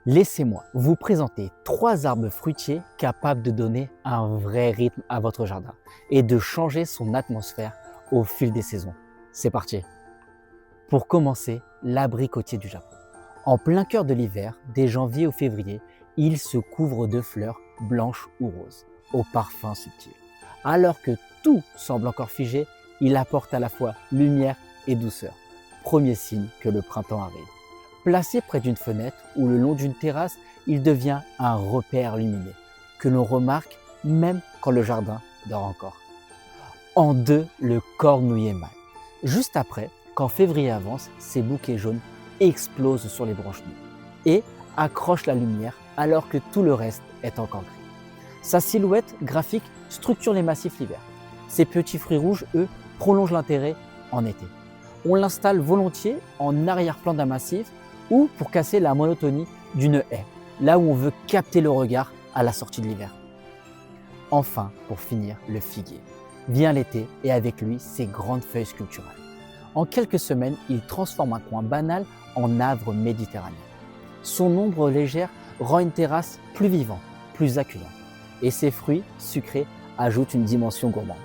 Laissez-moi vous présenter 3 arbres fruitiers capables de donner un vrai rythme à votre jardin et de changer son atmosphère au fil des saisons. C'est parti! Pour commencer, l'abricotier du Japon. En plein cœur de l'hiver, dès janvier ou février, il se couvre de fleurs blanches ou roses, au parfum subtil. Alors que tout semble encore figé, il apporte à la fois lumière et douceur. Premier signe que le printemps arrive. Placé près d'une fenêtre ou le long d'une terrasse, il devient un repère lumineux que l'on remarque même quand le jardin dort encore. En deux, le cornouiller mâle. Juste après, quand février avance, ses bouquets jaunes explosent sur les branches nues et accrochent la lumière alors que tout le reste est encore gris. Sa silhouette graphique structure les massifs l'hiver. Ses petits fruits rouges, eux, prolongent l'intérêt en été. On l'installe volontiers en arrière-plan d'un massif ou pour casser la monotonie d'une haie, là où on veut capter le regard à la sortie de l'hiver. Enfin, pour finir, le figuier. Vient l'été et avec lui ses grandes feuilles sculpturales. En quelques semaines, il transforme un coin banal en havre méditerranéen. Son ombre légère rend une terrasse plus vivante, plus accueillante. Et ses fruits sucrés ajoutent une dimension gourmande.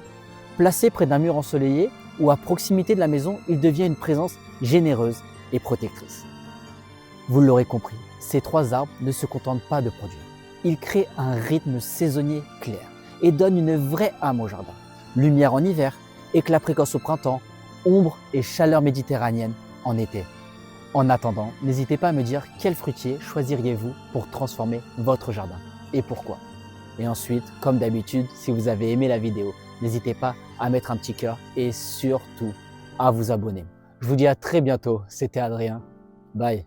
Placé près d'un mur ensoleillé ou à proximité de la maison, il devient une présence généreuse et protectrice. Vous l'aurez compris, ces 3 arbres ne se contentent pas de produire. Ils créent un rythme saisonnier clair et donnent une vraie âme au jardin. Lumière en hiver, éclat précoce au printemps, ombre et chaleur méditerranéenne en été. En attendant, n'hésitez pas à me dire quel fruitier choisiriez-vous pour transformer votre jardin et pourquoi. Et ensuite, comme d'habitude, si vous avez aimé la vidéo, n'hésitez pas à mettre un petit cœur et surtout à vous abonner. Je vous dis à très bientôt, c'était Adrien. Bye.